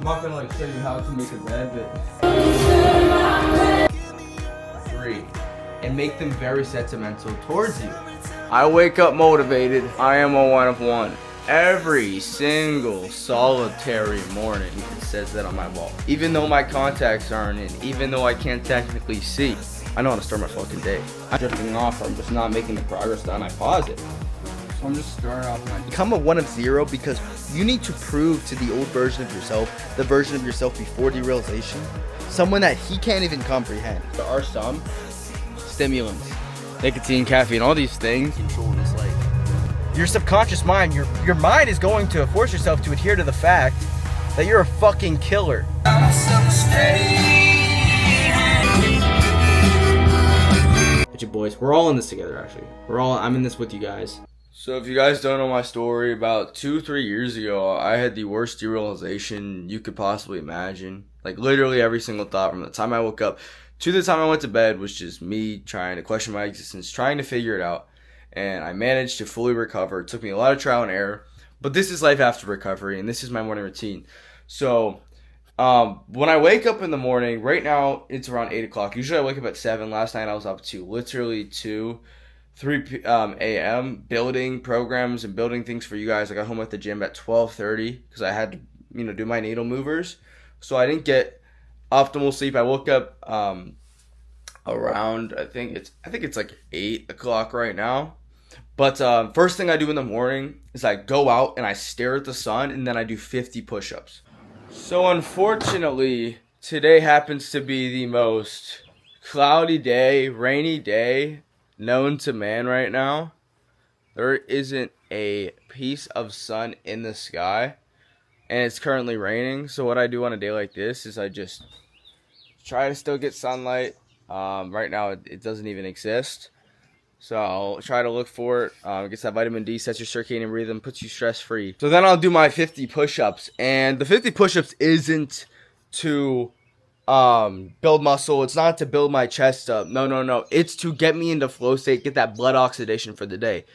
I'm not gonna like show you how to make a bed, but 3, and make them very sentimental towards you. I wake up motivated. I am a 1 of 1. Every single solitary morning. It says that on my wall. Even though my contacts aren't in, even though I can't technically see, I know how to start my fucking day. I'm drifting off, or I'm just not making the progress that I pause it. So I'm just starting off my... Become a 1 of 0 because you need to prove to the old version of yourself, the version of yourself before derealization, someone that he can't even comprehend. There are some stimulants, nicotine, caffeine, all these things control his life. Your subconscious mind, your mind is going to force yourself to adhere to the fact that you're a fucking killer. It's your boys. We're all in this together, actually. I'm in this with you guys. So if you guys don't know my story, about 2-3 years ago, I had the worst derealization you could possibly imagine. Like literally every single thought from the time I woke up to the time I went to bed was just me trying to question my existence, trying to figure it out. And I managed to fully recover. It took me a lot of trial and error, but this is life after recovery, and this is my morning routine. So when I wake up in the morning, right now it's around 8 o'clock. Usually I wake up at 7. Last night I was up to literally 3 a.m. building programs and building things for you guys. I got home at the gym at 12:30 because I had to do my needle movers. So I didn't get optimal sleep. I woke up around I think it's like 8 o'clock right now. But first thing I do in the morning is I go out and I stare at the sun, and then I do 50 push-ups. So unfortunately, today happens to be the most cloudy day, rainy day known to man right now. There isn't a piece of sun in the sky, and it's currently raining. So what I do on a day like this is I just try to still get sunlight. Right now it doesn't even exist. So I'll try to look for it. Gets that vitamin D, sets your circadian rhythm, puts you stress-free. So then I'll do my 50 push-ups. And the 50 push-ups isn't to build muscle. It's not to build my chest up. No. It's to get me into flow state, get that blood oxidation for the day.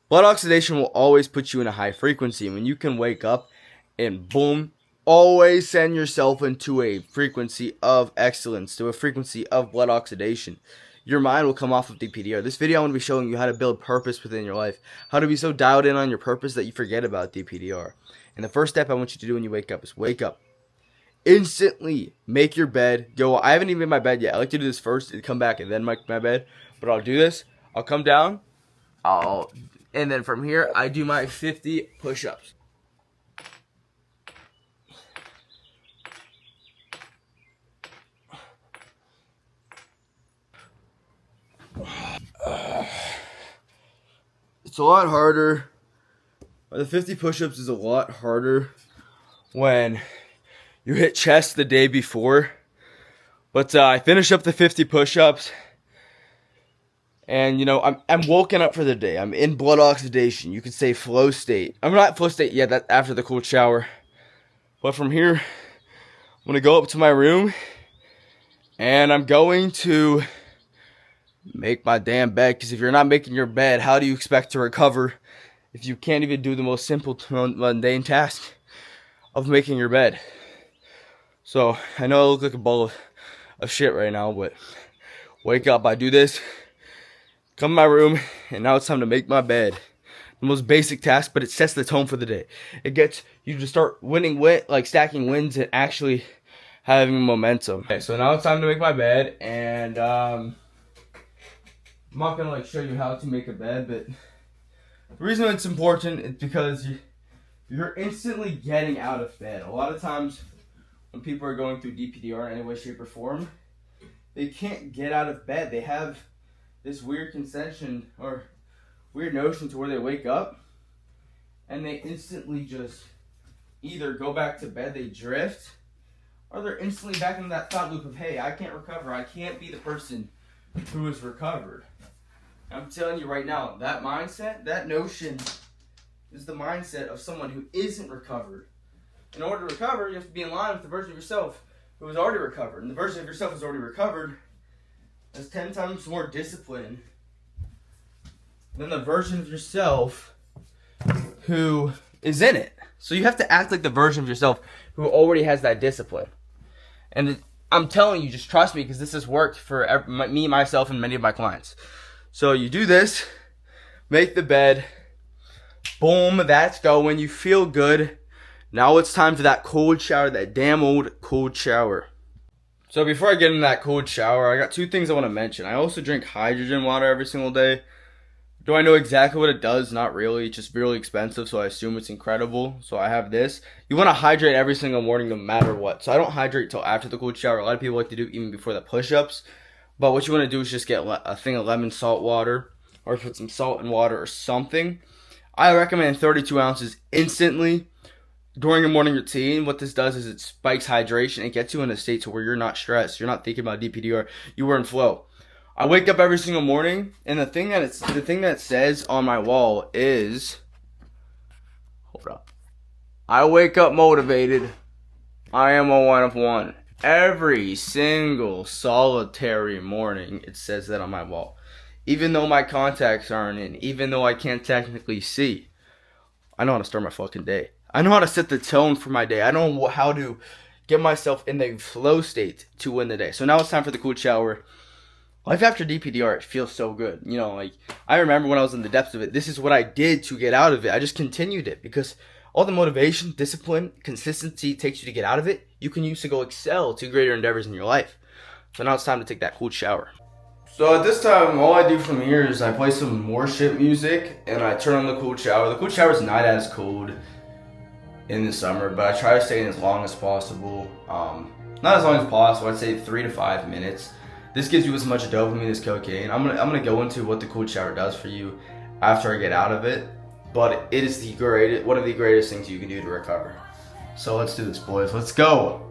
Blood oxidation will always put you in a high frequency. When you can wake up and boom, always send yourself into a frequency of excellence, to a frequency of blood oxidation. Your mind will come off of Dpdr. This video I'm going to be showing you how to build purpose within your life. How to be so dialed in on your purpose that you forget about Dpdr. And the first step I want you to do when you wake up is wake up. Instantly make your bed. Yo, I haven't even made my bed yet. I like to do this first and come back and then make my bed. But I'll do this. I'll come down. And then from here, I do my 50 push-ups. It's a lot harder. The 50 push-ups is a lot harder when you hit chest the day before. But I finish up the 50 push-ups, and I'm woken up for the day. I'm in blood oxidation. You could say flow state. I'm not flow state yet. That's after the cold shower. But from here, I'm gonna go up to my room, and I'm going to make my damn bed, because if you're not making your bed, how do you expect to recover if you can't even do the most simple mundane task of making your bed? So I know I look like a ball of shit right now, but wake up. I do this, come in my room, and now it's time to make my bed. The most basic task, but it sets the tone for the day. It gets you to start stacking wins and actually having momentum. Okay, so now it's time to make my bed, and I'm not going to show you how to make a bed, but the reason it's important is because you're instantly getting out of bed. A lot of times when people are going through Dpdr in any way, shape, or form, they can't get out of bed. They have this weird conception or weird notion to where they wake up and they instantly just either go back to bed, they drift, or they're instantly back in that thought loop of, hey, I can't recover. I can't be the person who is recovered. I'm telling you right now, that mindset, that notion is the mindset of someone who isn't recovered. In order to recover, you have to be in line with the version of yourself who is already recovered. And the version of yourself who's already recovered has 10 times more discipline than the version of yourself who is in it. So you have to act like the version of yourself who already has that discipline. And I'm telling you, just trust me, because this has worked for me, myself, and many of my clients. So you do this, make the bed, boom, that's going. You feel good. Now it's time for that cold shower, that damn old cold shower. So before I get into that cold shower, I got two things I want to mention. I also drink hydrogen water every single day. Do I know exactly what it does? Not really. It's just really expensive, so I assume it's incredible. So I have this. You want to hydrate every single morning no matter what. So I don't hydrate till after the cold shower. A lot of people like to do even before the push-ups. But what you want to do is just get a thing of lemon salt water, or put some salt in water or something. I recommend 32 ounces instantly during your morning routine. What this does is it spikes hydration. It gets you in a state to where you're not stressed. You're not thinking about Dpdr. You were in flow. I wake up every single morning, and the thing that it says on my wall is, hold up. I wake up motivated. I am a one of one. Every single solitary morning, it says that on my wall. Even though my contacts aren't in, even though I can't technically see, I know how to start my fucking day. I know how to set the tone for my day. I know how to get myself in the flow state to win the day. So now it's time for the cool shower. Life after Dpdr, it feels so good. You know, like, I remember when I was in the depths of it, this is what I did to get out of it. I just continued it because all the motivation, discipline, consistency it takes you to get out of it, you can use to go excel to greater endeavors in your life. So now it's time to take that cool shower. So at this time, all I do from here is I play some worship music and I turn on the cool shower. The cool shower is not as cold in the summer, but I try to stay in as long as possible. Not as long as possible, I'd say 3 to 5 minutes. This gives you as much dopamine as cocaine. I'm gonna go into what the cold shower does for you after I get out of it, but it is one of the greatest things you can do to recover. So let's do this, boys. Let's go.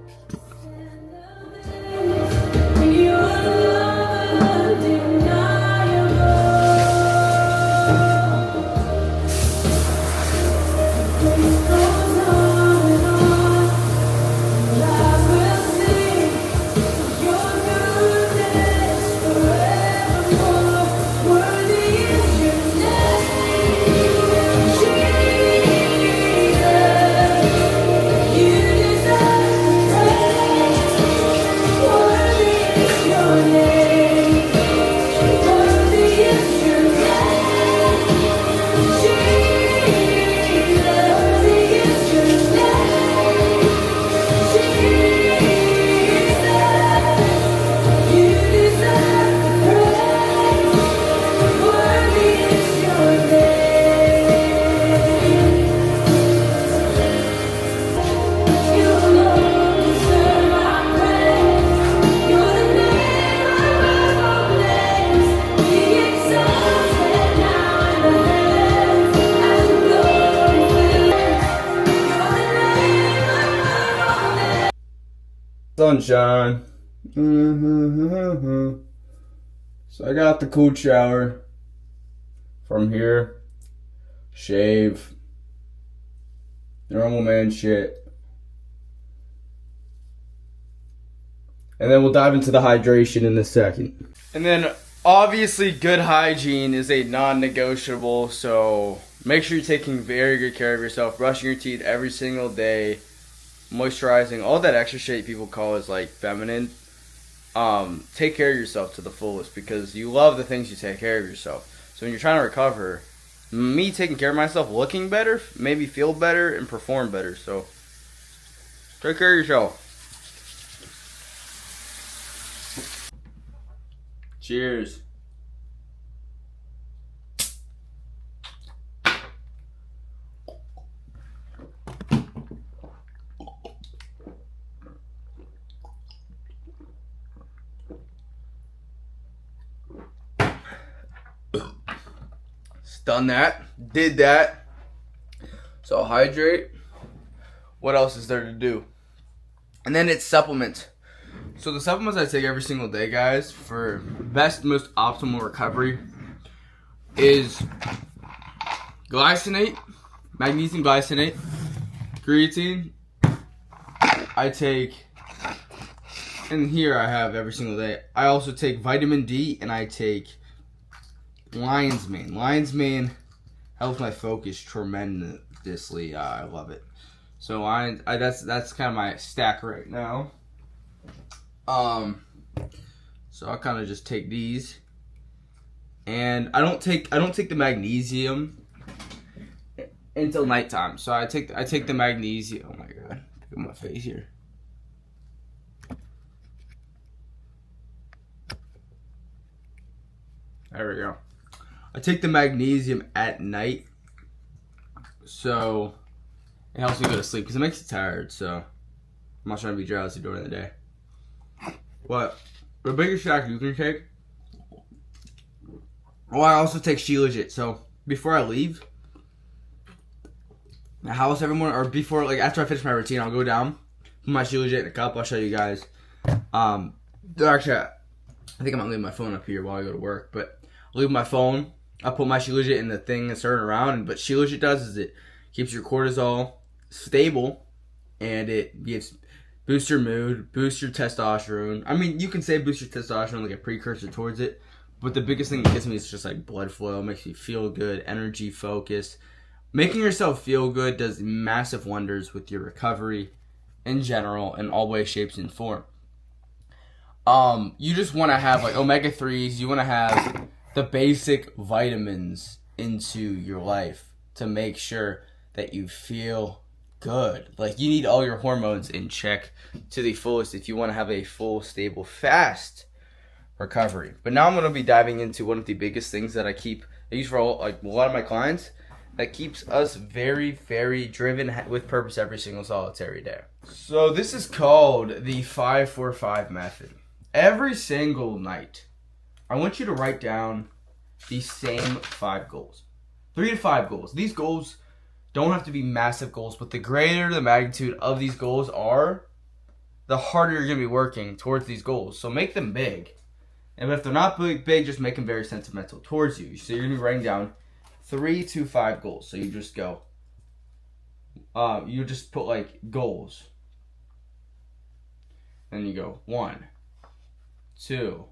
Sunshine. So I got the cool shower from here. Shave. Normal man shit. And then we'll dive into the hydration in a second. And then obviously good hygiene is a non-negotiable, so make sure you're taking very good care of yourself, brushing your teeth every single day, moisturizing, all that extra shit people call is like feminine. Take care of yourself to the fullest because you love the things you take care of yourself. So when you're trying to recover, me taking care of myself, looking better, made me feel better and perform better. So take care of yourself. Cheers. Done that, did that. So hydrate. What else is there to do? And then it's supplements. So the supplements I take every single day, guys, for best, most optimal recovery is glycinate, magnesium glycinate, creatine. I take, and here I have every single day. I also take vitamin D and I take lion's mane. Lion's mane helps my focus tremendously. I love it. So I that's kind of my stack right now. So I kind of just take these, and I don't take the magnesium until nighttime. So I take the magnesium. Oh my god, look at my face here. There we go. I take the magnesium at night, so it helps me go to sleep because it makes you tired. So I'm not trying to be drowsy during the day. What the biggest stack you can take? Oh, I also take Shilajit. So before I leave the house every morning, or before, like, after I finish my routine, I'll go down, put my Shilajit in a cup. I'll show you guys. Actually, I think I'm gonna leave my phone up here while I go to work, but I'll leave my phone. I'll put my Shilajit in the thing and turn around. And what Shilajit does is it keeps your cortisol stable, and it boosts your mood, boosts your testosterone. I mean, you can say boost your testosterone, like a precursor towards it, but the biggest thing it gives me is just like blood flow. It makes me feel good, energy, focus. Making yourself feel good does massive wonders with your recovery in general, in all ways, shapes, and form. You just want to have like omega-3s. You want to have the basic vitamins into your life to make sure that you feel good. Like, you need all your hormones in check to the fullest if you want to have a full, stable, fast recovery. But now I'm going to be diving into one of the biggest things that I use for a lot of my clients, that keeps us very, very driven with purpose every single solitary day. So this is called the 5-4-5 method. Every single night, I want you to write down the same 5 goals. 3 to 5 goals. These goals don't have to be massive goals, but the greater the magnitude of these goals are, the harder you're going to be working towards these goals. So make them big. And if they're not big, just make them very sentimental towards you. So you're going to be writing down 3 to 5 goals. So you just go, you just put like goals. Then you go 1, 2,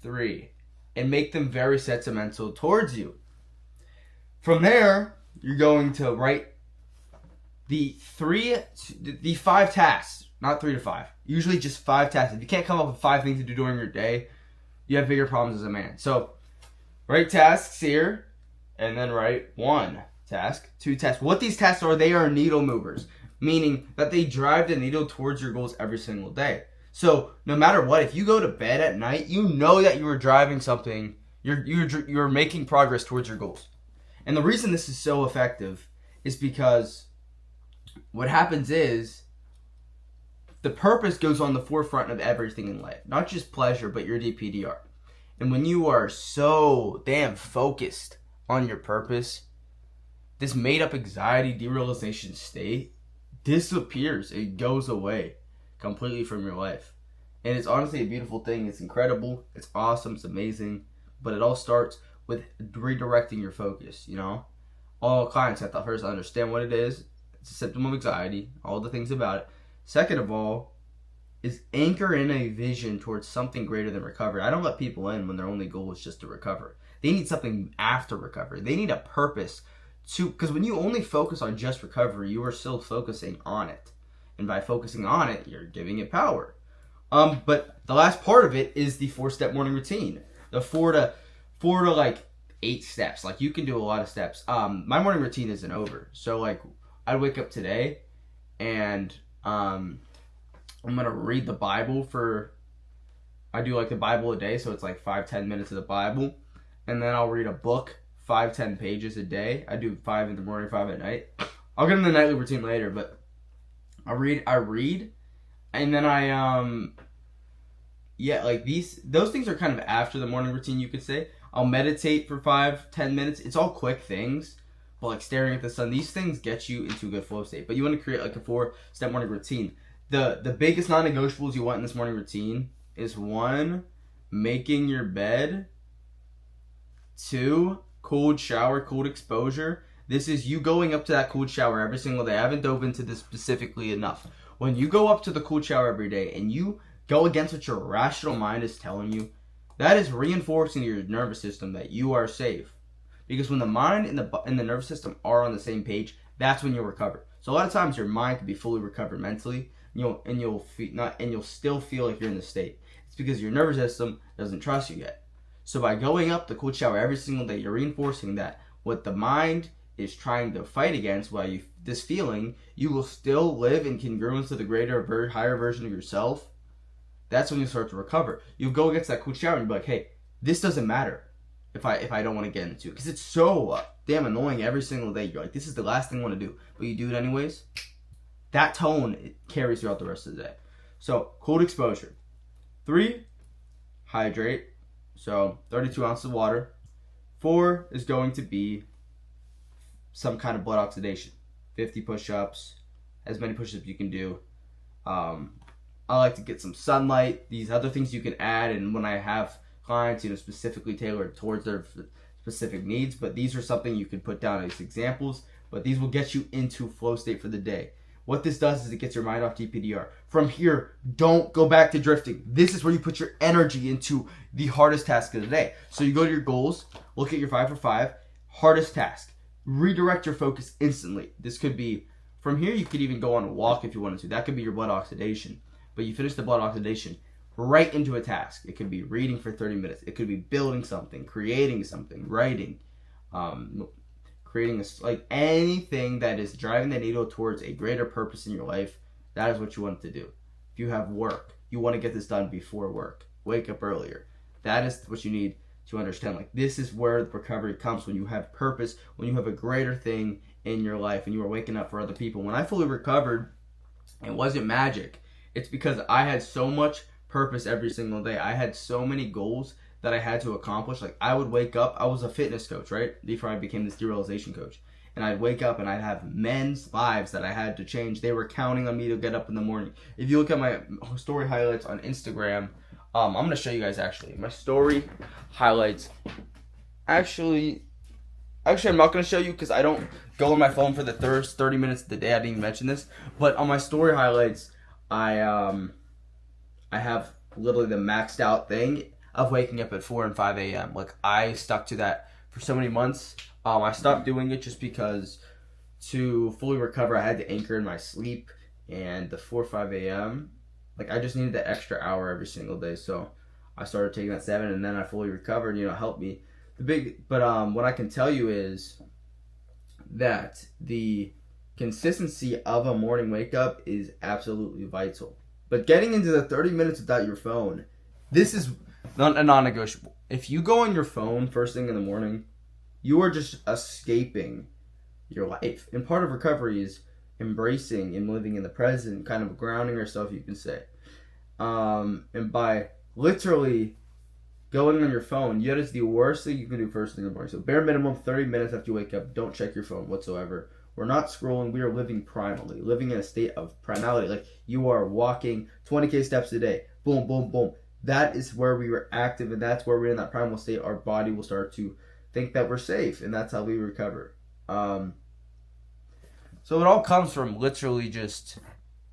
3, and make them very sentimental towards you. From there, you're going to write the 5 tasks, not 3 to 5. Usually just 5 tasks. If you can't come up with 5 things to do during your day, you have bigger problems as a man. So write tasks here, and then write 1 task, 2 tasks. What these tasks are, they are needle movers, meaning that they drive the needle towards your goals every single day. So no matter what, if you go to bed at night, you know that you are driving something, you're making progress towards your goals. And the reason this is so effective is because what happens is the purpose goes on the forefront of everything in life. Not just pleasure, but your Dpdr. And when you are so damn focused on your purpose, this made-up anxiety, derealization state disappears. It goes away completely from your life. And it's honestly a beautiful thing. It's incredible. It's awesome. It's amazing. But it all starts with redirecting your focus, you know? All clients have to first understand what it is. It's a symptom of anxiety, all the things about it. Second of all, is anchor in a vision towards something greater than recovery. I don't let people in when their only goal is just to recover. They need something after recovery. They need a purpose because when you only focus on just recovery, you are still focusing on it. And by focusing on it, you're giving it power. But the last part of it is the 4-step morning routine. The 4 to like 8 steps. Like, you can do a lot of steps. My morning routine isn't over. So like, I wake up today and I'm gonna read the Bible I do like the Bible a day, so it's like 5-10 minutes of the Bible, and then I'll read a book 5-10 pages a day. I do 5 in the morning, 5 at night. I'll get in the nightly routine later, but I read, and then those things are kind of after the morning routine, you could say. I'll meditate for 5-10 minutes. It's all quick things, but like staring at the sun, these things get you into a good flow state. But you want to create like a 4-step morning routine. The biggest non-negotiables you want in this morning routine is 1, making your bed. 2, cold shower, cold exposure. This is you going up to that cold shower every single day. I haven't dove into this specifically enough. When you go up to the cold shower every day and you go against what your rational mind is telling you, that is reinforcing to your nervous system that you are safe. Because when the mind and the nervous system are on the same page, that's when you'll recover. So a lot of times your mind can be fully recovered mentally, and you'll still feel like you're in the state. It's because your nervous system doesn't trust you yet. So by going up the cold shower every single day, you're reinforcing that what the mind is trying to fight against, this feeling, you will still live in congruence to the greater, higher version of yourself. That's when you start to recover. You go against that cold shower and be like, hey, this doesn't matter if I don't want to get into it, because it's so damn annoying every single day. You're like, this is the last thing I want to do, but you do it anyways. That tone, it carries throughout the rest of the day. So cold exposure. 3, hydrate. So 32 ounces of water. 4 is going to be some kind of blood oxidation. 50 push-ups, as many push-ups you can do. I like to get some sunlight. These other things you can add, and when I have clients, specifically tailored towards their specific needs, but these are something you can put down as examples, but these will get you into flow state for the day. What this does is it gets your mind off Dpdr. From here, don't go back to drifting. This is where you put your energy into the hardest task of the day. So you go to your goals, look at your 5 for 5, hardest task. Redirect your focus instantly. This could be, from here you could even go on a walk if you wanted to. That could be your blood oxidation. But you finish the blood oxidation right into a task. It could be reading for 30 minutes. It could be building something, creating something, writing, creating like anything that is driving the needle towards a greater purpose in your life. That is what you want to do. If you have work, you want to get this done before work. Wake up earlier. That is what you need to understand. Like, this is where the recovery comes, when you have purpose, when you have a greater thing in your life, and you are waking up for other people. When I fully recovered, it wasn't magic. It's because I had so much purpose every single day. I had so many goals that I had to accomplish. Like, I would wake up, I was a fitness coach, right? Before I became this Derealization coach. And I'd wake up and I'd have men's lives that I had to change. They were counting on me to get up in the morning. If you look at my story highlights on Instagram, I'm going to show you guys actually. My story highlights. Actually, I'm not going to show you because I don't go on my phone for the first 30 minutes of the day. I didn't even mention this. But on my story highlights, I have literally the maxed out thing of waking up at 4 and 5 a.m. Like, I stuck to that for so many months. I stopped doing it just because to fully recover, I had to anchor in my sleep. And the 4 or 5 a.m., like, I just needed that extra hour every single day. So I started taking that 7, and then I fully recovered, it helped me. What I can tell you is that the consistency of a morning wake up is absolutely vital. But getting into the 30 minutes without your phone, this is not a non-negotiable. If you go on your phone first thing in the morning, you are just escaping your life. And part of recovery is embracing and living in the present, kind of grounding yourself, you can say. And by literally going on your phone, that is the worst thing you can do first thing in the morning. So bare minimum 30 minutes after you wake up, don't check your phone whatsoever. We're not scrolling. We are living primally, living in a state of primality. Like, you are walking 20K steps a day. Boom, boom, boom. That is where we were active, and that's where we're in that primal state. Our body will start to think that we're safe, and that's how we recover. So it all comes from literally just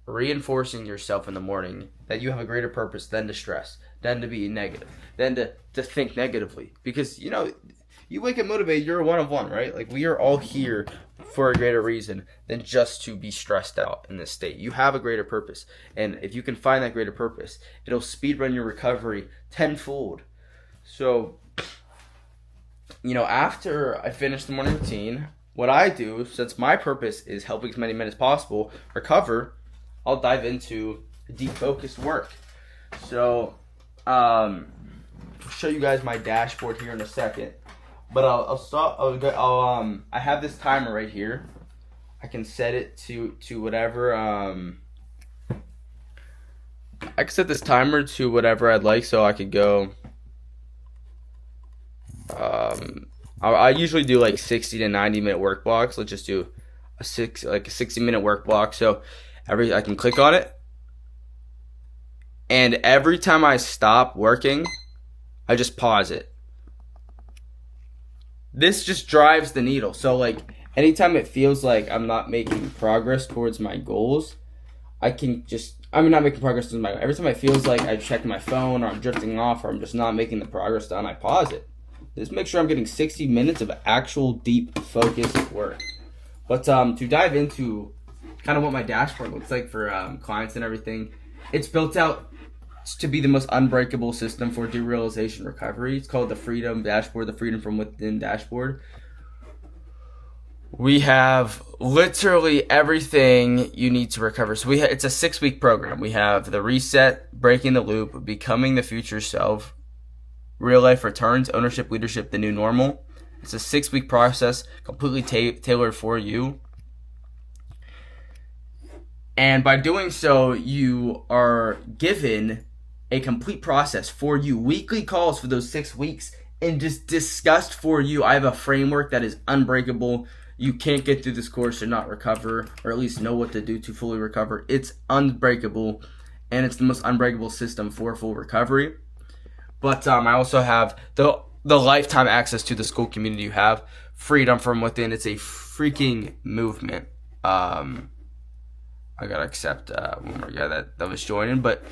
reinforcing yourself in the morning that you have a greater purpose than to stress, than to be negative, than to think negatively. Because, you wake up motivated, you're a one of one, right? Like, we are all here for a greater reason than just to be stressed out in this state. You have a greater purpose. And if you can find that greater purpose, it'll speed run your recovery tenfold. So, after I finish the morning routine, what I do, since my purpose is helping as many men as possible recover, I'll dive into deep focused work. So, I'll show you guys my dashboard here in a second. But I'll stop. I have this timer right here. I can set it to whatever. I can set this timer to whatever I'd like, so I could go. I usually do like 60 to 90 minute work blocks. Let's just do a 60-minute work block. So I can click on it, and every time I stop working, I just pause it. This just drives the needle. So, like, anytime it feels like I'm not making progress towards my goals, I'm not making progress towards my goals. Every time it feels like I check my phone, or I'm drifting off, or I'm just not making the progress done, I pause it. Just make sure I'm getting 60 minutes of actual deep focused work. But to dive into kind of what my dashboard looks like for clients and everything. It's built out to be the most unbreakable system for derealization recovery. It's called the Freedom Dashboard, the Freedom from Within Dashboard. We have literally everything you need to recover. So it's a 6-week program. We have the reset, breaking the loop, becoming the future self, real life returns, ownership, leadership, the new normal. It's a 6-week process, completely tailored for you. And by doing so, you are given a complete process for you. Weekly calls for those 6 weeks and just discussed for you. I have a framework that is unbreakable. You can't get through this course and not recover, or at least know what to do to fully recover. It's unbreakable, and it's the most unbreakable system for full recovery. But I also have the lifetime access to the school community you have. Freedom from within. It's a freaking movement. I gotta accept one more guy that was joining, but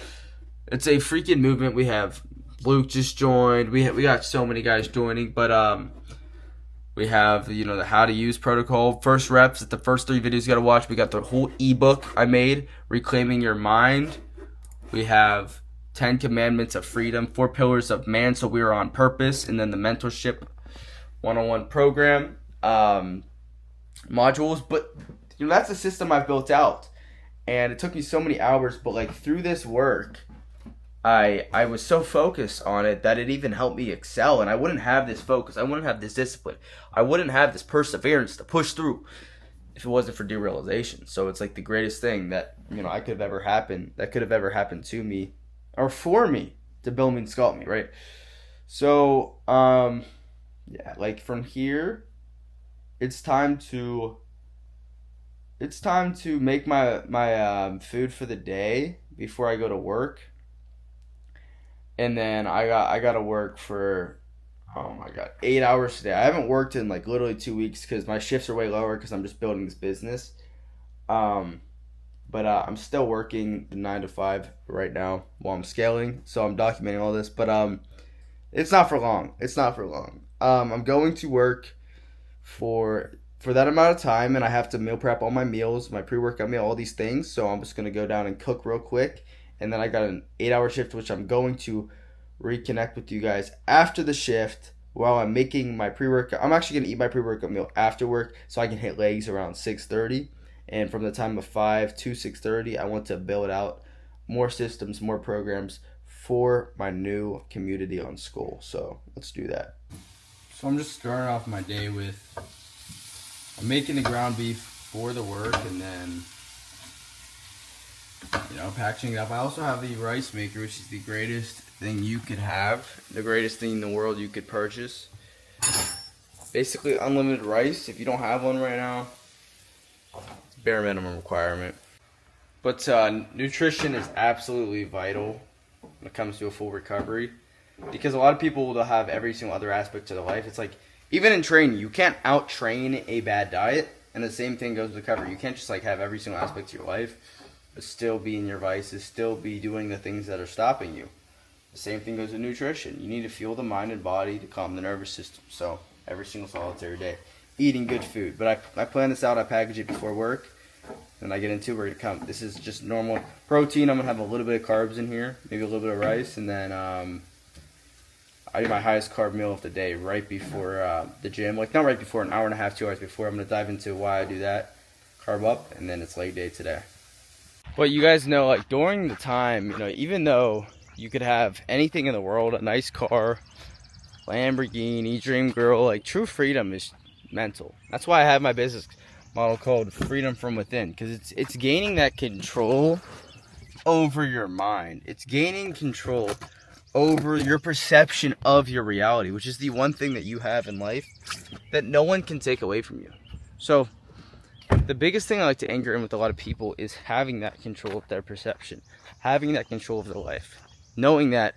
it's a freaking movement. We have Luke just joined. We got so many guys joining, but we have, the how to use protocol. First reps, the first 3 videos you got to watch. We got the whole ebook I made, Reclaiming Your Mind. We have 10 Commandments of Freedom, 4 Pillars of Man, so we are on purpose. And then the Mentorship 101 program modules. But that's the system I've built out. And it took me so many hours, but through this work, I was so focused on it that it even helped me excel, and I wouldn't have this focus, I wouldn't have this discipline, I wouldn't have this perseverance to push through if it wasn't for derealization. So it's the greatest thing that that could have ever happened to me or for me to build me and sculpt me, right? So from here, it's time to make my food for the day before I go to work. And then I got to work for, 8 hours today. I haven't worked in literally 2 weeks because my shifts are way lower because I'm just building this business. But I'm still working the 9 to 5 right now while I'm scaling. So I'm documenting all this. But it's not for long. I'm going to work for that amount of time, and I have to meal prep all my meals, my pre-workout meal, all these things. So I'm just going to go down and cook real quick. And then I got an 8-hour shift, which I'm going to reconnect with you guys after the shift while I'm making my pre-workout. I'm actually going to eat my pre-workout meal after work so I can hit legs around 6:30. And from the time of 5 to 6:30, I want to build out more systems, more programs for my new community on school. So let's do that. So I'm just starting off my day with I'm making the ground beef for the work, and then packaging it up. I also have the rice maker, which is the greatest thing you could have, the greatest thing in the world you could purchase. Basically unlimited rice. If you don't have one right now, it's bare minimum requirement. But nutrition is absolutely vital when it comes to a full recovery, because a lot of people will have every single other aspect to their life. It's even in training, you can't out-train a bad diet, and the same thing goes with recovery. You can't just have every single aspect of your life but still be in your vices, still be doing the things that are stopping you. The same thing goes with nutrition. You need to fuel the mind and body to calm the nervous system. So every single solitary day, eating good food. But I plan this out. I package it before work, and I get into where it comes. This is just normal protein. I'm gonna have a little bit of carbs in here, maybe a little bit of rice, and then I do my highest carb meal of the day right before the gym. Not right before, an hour and a half, 2 hours before. I'm gonna dive into why I do that. Carb up, and then it's leg day today. But you guys know, during the time, even though you could have anything in the world, a nice car, Lamborghini, dream girl, true freedom is mental. That's why I have my business model called Freedom from Within, because it's gaining that control over your mind. It's gaining control over your perception of your reality, which is the one thing that you have in life that no one can take away from you. So the biggest thing I like to anchor in with a lot of people is having that control of their perception, having that control of their life, knowing that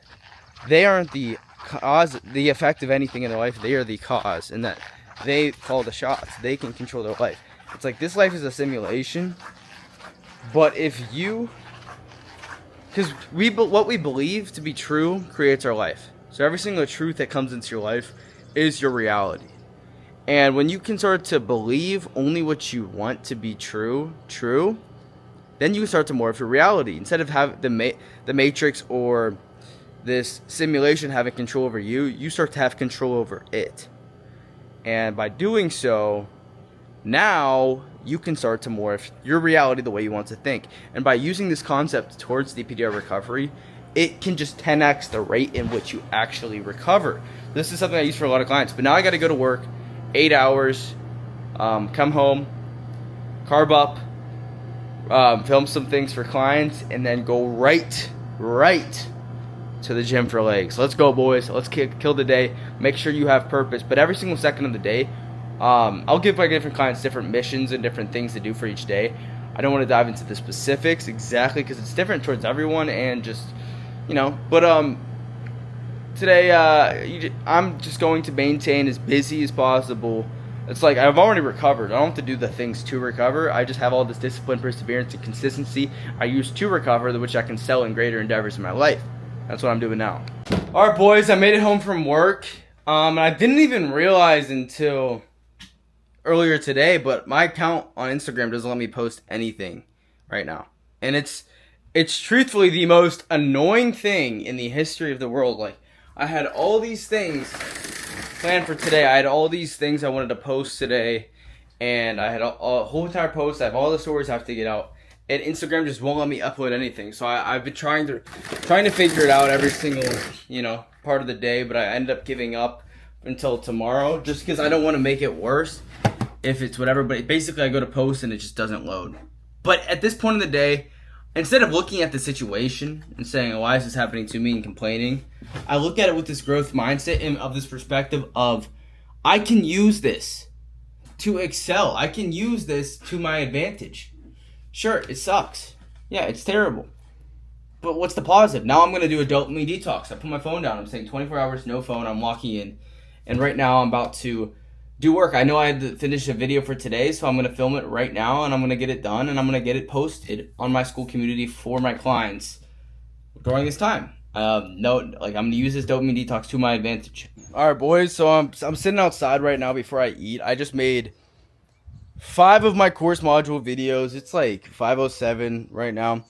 they aren't the cause, the effect of anything in their life. They are the cause, and that they call the shots. They can control their life. It's this life is a simulation, but because what we believe to be true creates our life. So every single truth that comes into your life is your reality. And when you can start to believe only what you want to be true, then you can start to morph your reality. Instead of having the Matrix or this simulation having control over you, you start to have control over it. And by doing so, now you can start to morph your reality the way you want to think. And by using this concept towards Dpdr recovery, it can just 10x the rate in which you actually recover. This is something I use for a lot of clients. But now I got to go to work, 8 hours, come home, carb up, film some things for clients, and then go right to the gym for legs. Let's go, boys. Let's kill the day. Make sure you have purpose. But every single second of the day, I'll give my different clients different missions and different things to do for each day. I don't want to dive into the specifics exactly because it's different towards everyone, and just, but today I'm just going to maintain as busy as possible. It's like I've already recovered. I don't have to do the things to recover. I just have all this discipline, perseverance, and consistency I use to recover, which I can sell in greater endeavors in my life. That's what I'm doing now. All right, boys, I made it home from work. And I didn't even realize until earlier today, but my account on Instagram doesn't let me post anything right now. And it's truthfully the most annoying thing in the history of the world. Like, I had all these things planned for today. I had all these things I wanted to post today, and I had a whole entire post. I have all the stories I have to get out, and Instagram just won't let me upload anything. So I've been trying to figure it out every single part of the day, but I ended up giving up until tomorrow just because I don't want to make it worse if it's whatever. But basically I go to post and it just doesn't load. But at this point in the day, instead of looking at the situation and saying, why is this happening to me, and complaining, I look at it with this growth mindset and of this perspective of, I can use this to excel. I can use this to my advantage. Sure, it sucks. Yeah, it's terrible. But what's the positive? Now I'm going to do a dopamine detox. I put my phone down. I'm saying 24 hours, no phone. I'm locking in. And right now I'm about to do work. I know I had to finish a video for today, so I'm going to film it right now, and I'm going to get it done, and I'm going to get it posted on my school community for my clients during this time. I'm going to use this dopamine detox to my advantage. All right, boys. So I'm sitting outside right now before I eat. I just made 5 of my course module videos. It's like 5:07 right now,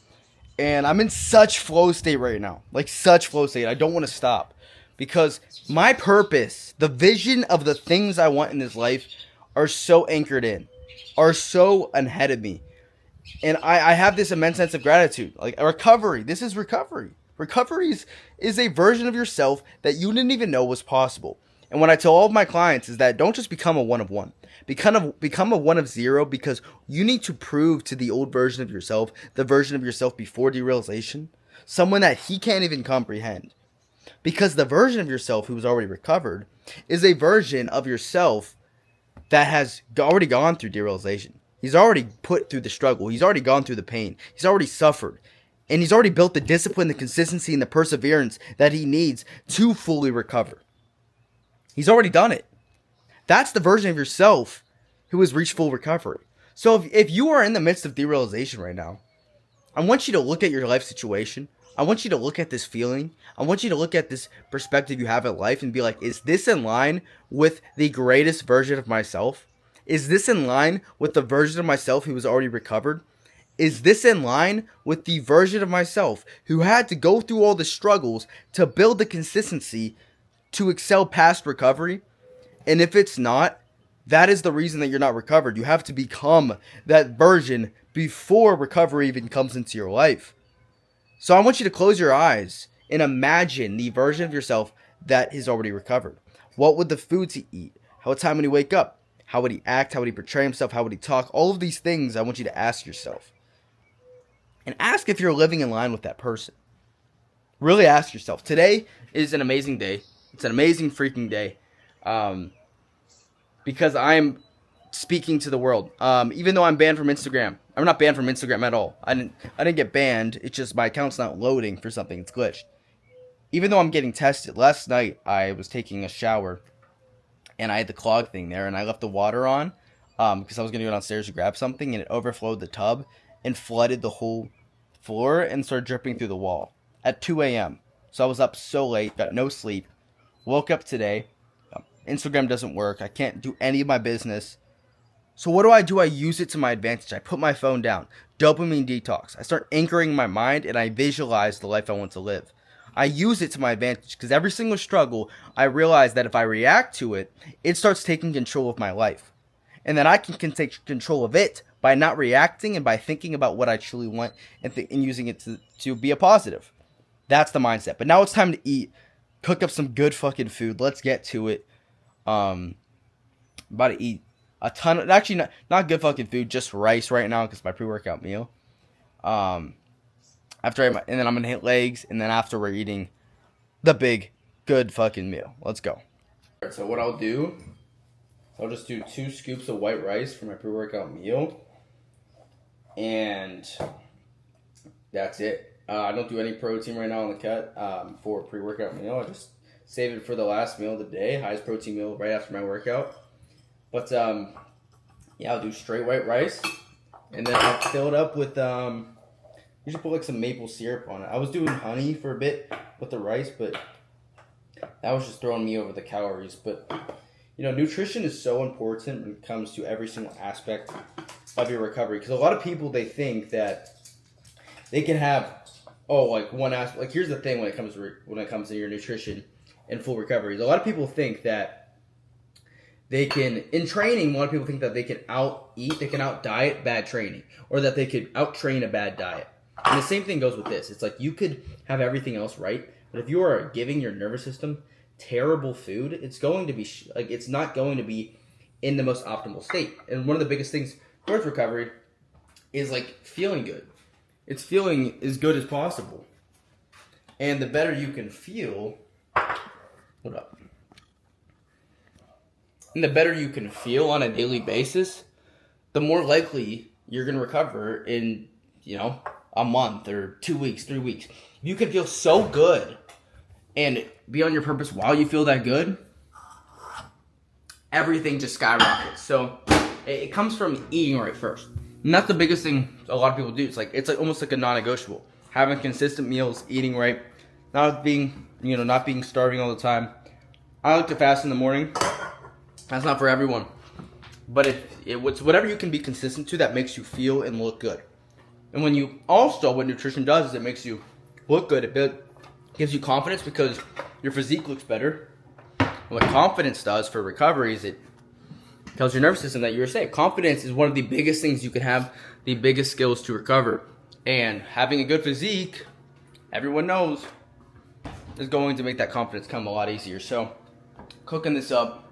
and I'm in such flow state right now. Like, such flow state. I don't want to stop because my purpose, the vision of the things I want in this life, are so anchored in, are so ahead of me. And I have this immense sense of gratitude. Like, a recovery. This is recovery. Recovery is a version of yourself that you didn't even know was possible. And what I tell all of my clients is that don't just become a 1 of 1. Become a 1 of 0, because you need to prove to the old version of yourself, the version of yourself before derealization, someone that he can't even comprehend. Because the version of yourself who's already recovered is a version of yourself that has already gone through derealization. He's already put through the struggle. He's already gone through the pain. He's already suffered. And he's already built the discipline, the consistency, and the perseverance that he needs to fully recover. He's already done it. That's the version of yourself who has reached full recovery. So if you are in the midst of derealization right now, I want you to look at your life situation. I want you to look at this feeling. I want you to look at this perspective you have at life and be like, is this in line with the greatest version of myself? Is this in line with the version of myself who has already recovered? Is this in line with the version of myself who had to go through all the struggles to build the consistency to excel past recovery? And if it's not, that is the reason that you're not recovered. You have to become that version before recovery even comes into your life. So I want you to close your eyes and imagine the version of yourself that is already recovered. What would the foods he eat? What time would he wake up? How would he act? How would he portray himself? How would he talk? All of these things I want you to ask yourself. And ask if you're living in line with that person. Really ask yourself. Today is an amazing day. It's an amazing freaking day. Because I'm speaking to the world. Even though I'm banned from Instagram. I'm not banned from Instagram at all. I didn't get banned. It's just my account's not loading for something. It's glitched. Even though I'm getting tested. Last night I was taking a shower and I had the clog thing there, and I left the water on because I was going to go downstairs to grab something, and it overflowed the tub and flooded the whole floor and started dripping through the wall at 2 a.m. So I was up so late, got no sleep, woke up today, Instagram doesn't work. I can't do any of my business. So what do? I use it to my advantage. I put my phone down. Dopamine detox. I start anchoring my mind and I visualize the life I want to live. I use it to my advantage because every single struggle, I realize that if I react to it, it starts taking control of my life. And then I can take control of it by not reacting and by thinking about what I truly want and using it to be a positive. That's the mindset. But now it's time to eat. Cook up some good fucking food. Let's get to it. About to eat a ton of, actually not good fucking food, just rice right now because my pre-workout meal. After and then I'm gonna hit legs, and then after we're eating the big good fucking meal. Let's go. So what I'll do, I'll just do 2 scoops of white rice for my pre-workout meal, and that's it. I don't do any protein right now on the cut for pre-workout meal. I just save it for the last meal of the day, highest protein meal right after my workout. But yeah, I'll do straight white rice, and then I'll fill it up with you should put like some maple syrup on it. I was doing honey for a bit with the rice, but that was just throwing me over the calories. But you know, nutrition is so important when it comes to every single aspect of your recovery, because a lot of people, they think that they can have like one aspect. Like, here's the thing when it comes to your nutrition and full recovery. A lot of people think that they can, in training, a lot of people think that they can out-eat, they can out-diet bad training, or that they could out-train a bad diet. And the same thing goes with this. It's like you could have everything else right, but if you are giving your nervous system terrible food, it's going to be, it's not going to be in the most optimal state. And one of the biggest things towards recovery is, like, feeling good. It's feeling as good as possible. And the better you can feel, and the better you can feel on a daily basis, the more likely you're going to recover in, a month or 2 weeks, 3 weeks. If you can feel so good and be on your purpose while you feel that good, everything just skyrockets. So it comes from eating right first. And that's the biggest thing a lot of people do. It's like almost like a non-negotiable. Having consistent meals, eating right, not being starving all the time. I like to fast in the morning. That's not for everyone. But it's whatever you can be consistent to that makes you feel and look good. And what nutrition does is it makes you look good. It gives you confidence because your physique looks better. And what confidence does for recovery is it tells your nervous system that you're safe. Confidence is one of the biggest things you can have, the biggest skills to recover. And having a good physique, everyone knows, is going to make that confidence come a lot easier. So, cooking this up,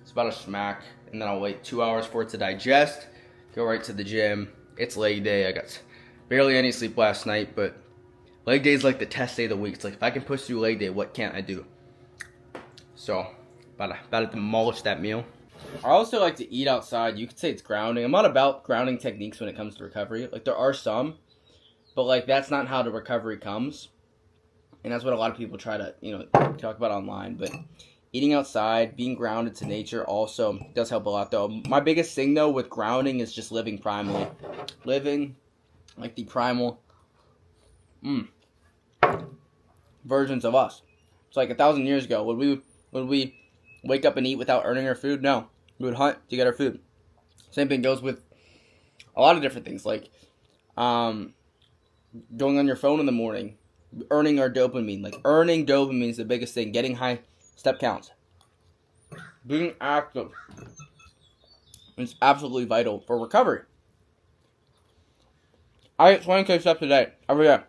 it's about a smack. And then I'll wait 2 hours for it to digest, go right to the gym. It's leg day. I got barely any sleep last night, but leg day is like the test day of the week. It's like, if I can push through leg day, what can't I do? So, about to demolish that meal. I also like to eat outside. You could say it's grounding. I'm not about grounding techniques when it comes to recovery. Like, there are some, but like that's not how the recovery comes. And that's what a lot of people try to, talk about online. But eating outside, being grounded to nature also does help a lot, though. My biggest thing, though, with grounding is just living primally. Living like the primal versions of us. It's like 1,000 years ago. Would we wake up and eat without earning our food? No. We would hunt to get our food. Same thing goes with a lot of different things, like going on your phone in the morning, earning our dopamine. Like, earning dopamine is the biggest thing. Getting high step counts. Being active is absolutely vital for recovery. I get 20K steps a day, every day.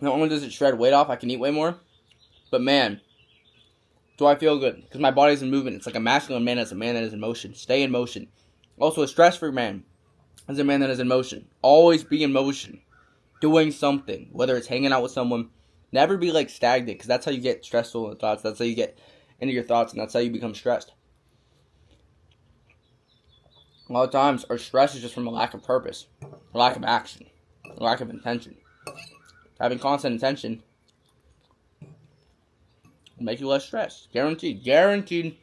Not only does it shred weight off, I can eat way more, but man, do I feel good, because my body's in movement. It's like a masculine man is a man that is in motion. Stay in motion. Also, a stress-free man is a man that is in motion. Always be in motion. Doing something, whether it's hanging out with someone. Never be like stagnant, because that's how you get stressful thoughts. That's how you get into your thoughts, and that's how you become stressed. A lot of times, our stress is just from a lack of purpose, a lack of action, a lack of intention. Having constant intention will make you less stressed. Guaranteed. 100%.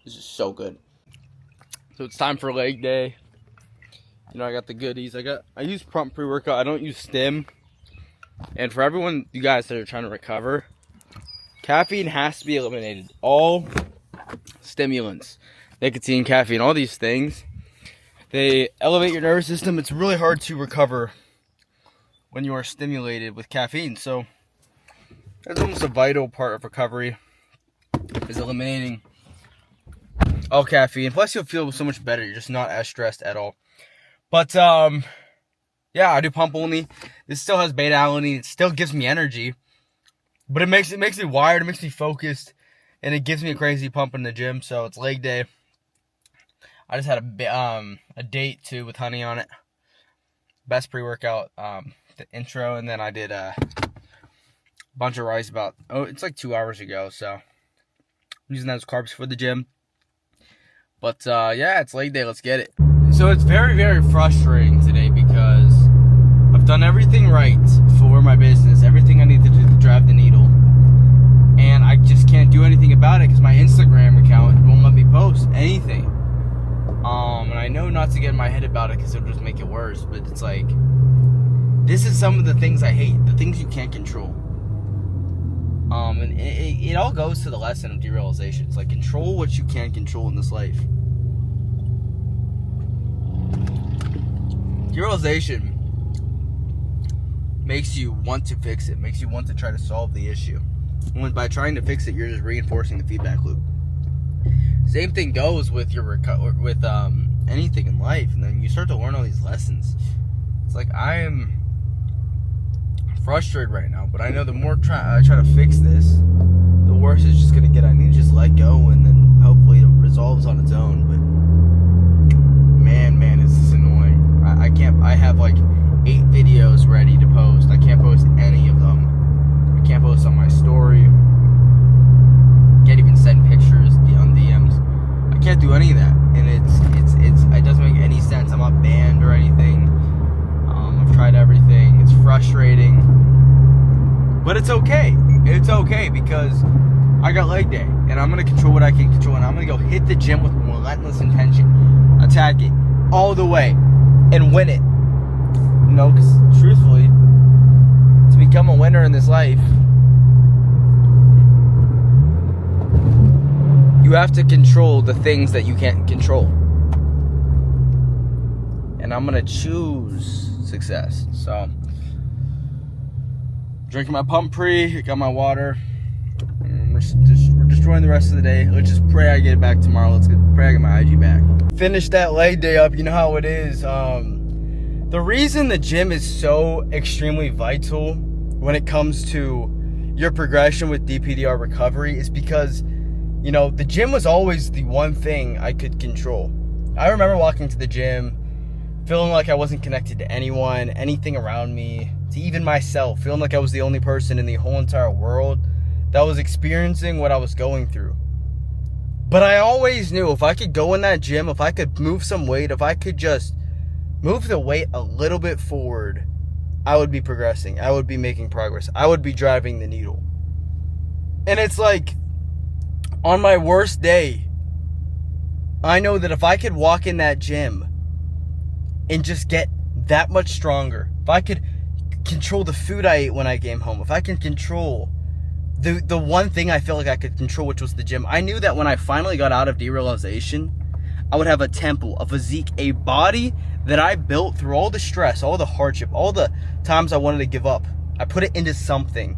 This is so good. So it's time for leg day. I got the goodies. I use Prompt pre-workout. I don't use Stim. And for everyone, you guys that are trying to recover, Caffeine has to be eliminated. All stimulants, nicotine, caffeine, all these things, they elevate your nervous system. It's really hard to recover when you are stimulated with caffeine. So that's almost a vital part of recovery, is eliminating all caffeine. Plus you'll feel so much better. You're just not as stressed at all. But yeah, I do pump only. This still has beta alanine. It still gives me energy, but it makes me wired. It makes me focused, and it gives me a crazy pump in the gym. So it's leg day. I just had a date too with honey on it. Best pre-workout, the intro, and then I did a bunch of rice it's like 2 hours ago. So I'm using those carbs for the gym. But yeah, it's leg day. Let's get it. So it's very, very frustrating today because I've done everything right for my business, everything I need to do to drive the needle, and I just can't do anything about it because my Instagram account won't let me post anything. And I know not to get in my head about it because it'll just make it worse, but it's like, this is some of the things I hate, the things you can't control. And it all goes to the lesson of derealization. It's like, control what you can control in this life. Derealization makes you want to fix it, makes you want to try to solve the issue. When by trying to fix it, you're just reinforcing the feedback loop. Same thing goes with your anything in life, and then you start to learn all these lessons. It's like, I am frustrated right now, but I know the more I try to fix this, the worse it's just gonna get. I need to just let go, and then hopefully it resolves on its own. But man, it's just annoying. I can't. I have like 8 videos ready to post. I can't post any of them. I can't post on my story. Can't even send pictures on DMs. I can't do any of that, and it doesn't make any sense. I'm not banned or anything. I've tried everything. It's frustrating, but it's okay. It's okay because I got leg day, and I'm gonna control what I can control, and I'm gonna go hit the gym with relentless intention, attack it all the way, and win it. You know, because truthfully, to become a winner in this life, you have to control the things that you can't control. And I'm gonna choose success. So, drinking my pump pre, got my water. We're destroying the rest of the day. Let's just pray I get it back tomorrow. Pray I get my IG back. Finish that leg day up. You know how it is. The reason the gym is so extremely vital when it comes to your progression with Dpdr recovery is because, you know, the gym was always the one thing I could control. I remember walking to the gym, feeling like I wasn't connected to anyone, anything around me, to even myself, feeling like I was the only person in the whole entire world that was experiencing what I was going through. But I always knew if I could go in that gym, if I could move some weight, if I could just move the weight a little bit forward, I would be progressing. I would be making progress. I would be driving the needle. And it's like, on my worst day, I know that if I could walk in that gym and just get that much stronger, if I could control the food I ate when I came home, if I can control the one thing I felt like I could control, which was the gym, I knew that when I finally got out of Derealization, I would have a temple, a physique, a body that I built through all the stress, all the hardship, all the times I wanted to give up. I put it into something.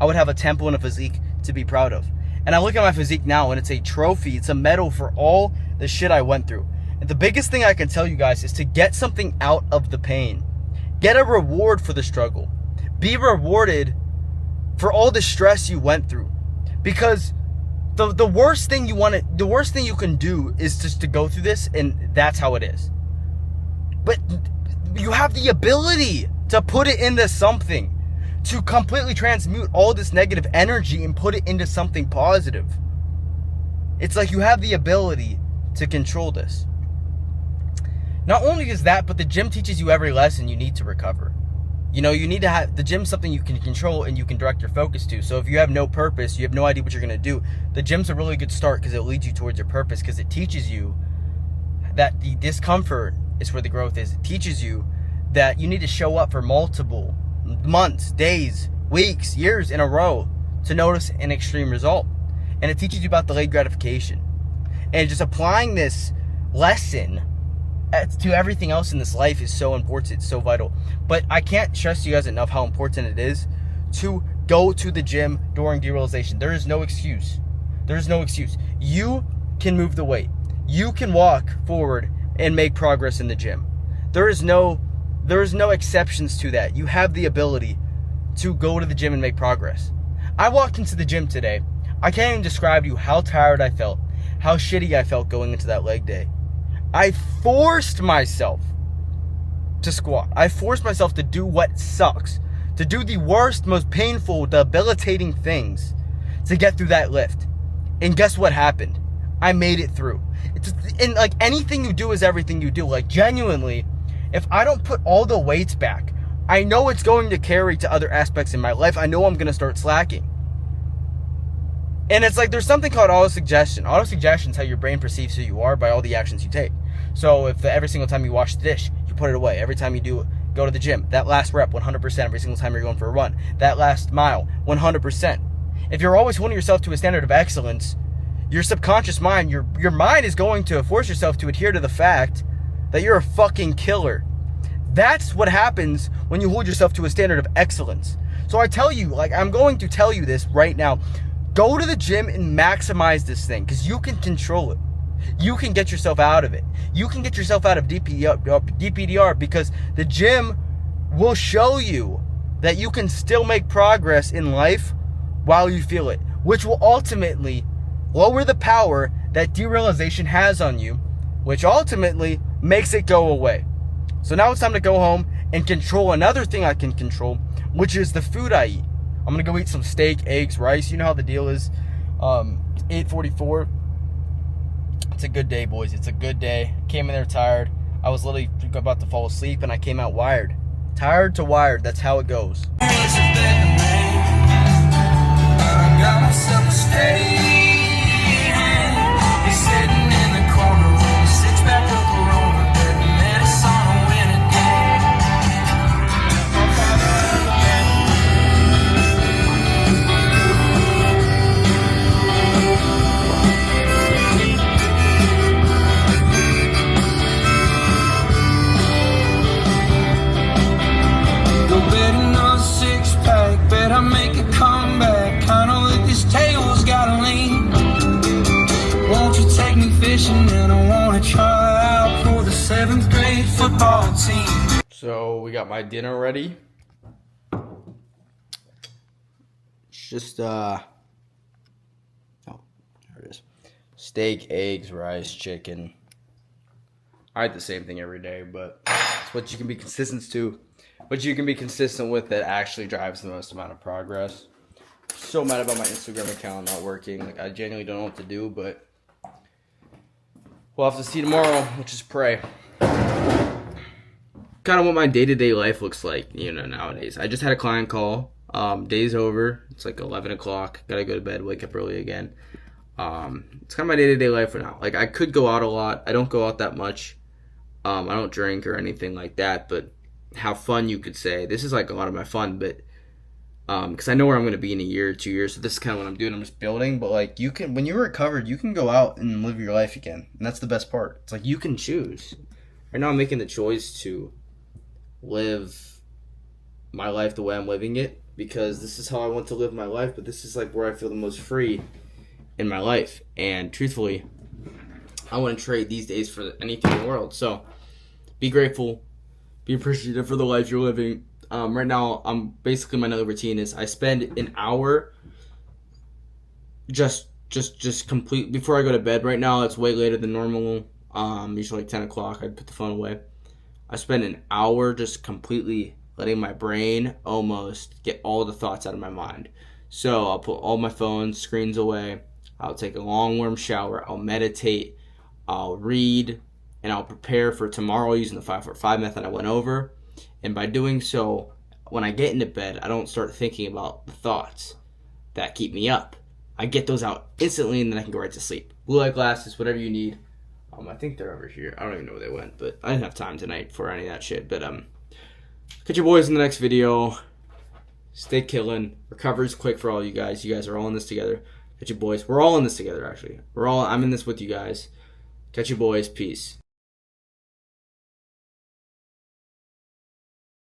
I would have a temple and a physique to be proud of. And I look at my physique now, and it's a trophy. It's a medal for all the shit I went through. And the biggest thing I can tell you guys is to get something out of the pain. Get a reward for the struggle. Be rewarded for all the stress you went through. Because the worst thing you can do is just to go through this, and that's how it is. But you have the ability to put it into something, to completely transmute all this negative energy and put it into something positive. It's like you have the ability to control this. Not only is that, but the gym teaches you every lesson you need to recover. You know, you need to have, the gym's something you can control and you can direct your focus to. So if you have no purpose, you have no idea what you're going to do, the gym's a really good start because it leads you towards your purpose, because it teaches you that the discomfort is where the growth is. It teaches you that you need to show up for multiple months, days, weeks, years in a row to notice an extreme result. And it teaches you about delayed gratification. And just applying this lesson to everything else in this life is so important, so vital. But I can't stress to you guys enough how important it is to go to the gym during derealization. There is no excuse. There is no excuse. You can move the weight. You can walk forward and make progress in the gym. There is no exceptions to that. You have the ability to go to the gym and make progress. I walked into the gym today. I can't even describe to you how tired I felt, how shitty I felt going into that leg day. I forced myself to squat. I forced myself to do what sucks, to do the worst, most painful, debilitating things to get through that lift. And guess what happened? I made it through. And like anything you do is everything you do. Like genuinely, if I don't put all the weights back, I know it's going to carry to other aspects in my life. I know I'm going to start slacking. And it's like there's something called autosuggestion. Autosuggestion is how your brain perceives who you are by all the actions you take. So if every single time you wash the dish, you put it away. Every time you go to the gym, that last rep, 100%. Every single time you're going for a run, that last mile, 100%. If you're always holding yourself to a standard of excellence, your subconscious mind, your mind is going to force yourself to adhere to the fact that you're a fucking killer. That's what happens when you hold yourself to a standard of excellence. So I tell you, like I'm going to tell you this right now. Go to the gym and maximize this thing because you can control it. You can get yourself out of it. You can get yourself out of Dpdr because the gym will show you that you can still make progress in life while you feel it, which will ultimately lower the power that derealization has on you, which ultimately makes it go away. So now it's time to go home and control another thing I can control, which is the food I eat. I'm going to go eat some steak, eggs, rice. You know how the deal is. 8:44. It's a good day, boys. It's a good day. Came in there tired. I was literally about to fall asleep, and I came out wired. Tired to wired. That's how it goes. And I want to try out for the 7th grade football team. So we got my dinner ready. It's just oh, there it is. Steak, eggs, rice, chicken. I eat the same thing every day, but it's what you can be consistent to. What you can be consistent with that actually drives the most amount of progress. So mad about my Instagram account not working. Like I genuinely don't know what to do, but we'll have to see tomorrow. We'll just pray. Kind of what my day-to-day life looks like, nowadays. I just had a client call. Day's over. It's like 11 o'clock. Gotta go to bed, wake up early again. It's kind of my day-to-day life for now. Like, I could go out a lot. I don't go out that much. I don't drink or anything like that, but have fun, you could say. This is like a lot of my fun, but because I know where I'm going to be in a year or 2 years, so this is kind of what I'm doing. I'm just building, but like when you're recovered, you can go out and live your life again, and that's the best part. It's like you can choose. Right now I'm making the choice to live my life the way I'm living it, because this is how I want to live my life, but this is like where I feel the most free in my life, and truthfully, I wouldn't trade these days for anything in the world. So be grateful, be appreciative for the life you're living. Right now, basically my another routine is I spend an hour just complete before I go to bed. Right now, it's way later than normal. Usually like 10 o'clock, I'd put the phone away. I spend an hour just completely letting my brain almost get all the thoughts out of my mind. So I'll put all my phone screens away. I'll take a long warm shower. I'll meditate. I'll read, and I'll prepare for tomorrow using the 5-for-5 method I went over. And by doing so, when I get into bed, I don't start thinking about the thoughts that keep me up. I get those out instantly, and then I can go right to sleep. Blue light glasses, whatever you need. I think they're over here. I don't even know where they went, but I didn't have time tonight for any of that shit. But catch your boys in the next video. Stay killing. Recovery's quick for all you guys. You guys are all in this together. Catch you boys. We're all in this together, actually. I'm in this with you guys. Catch you boys. Peace.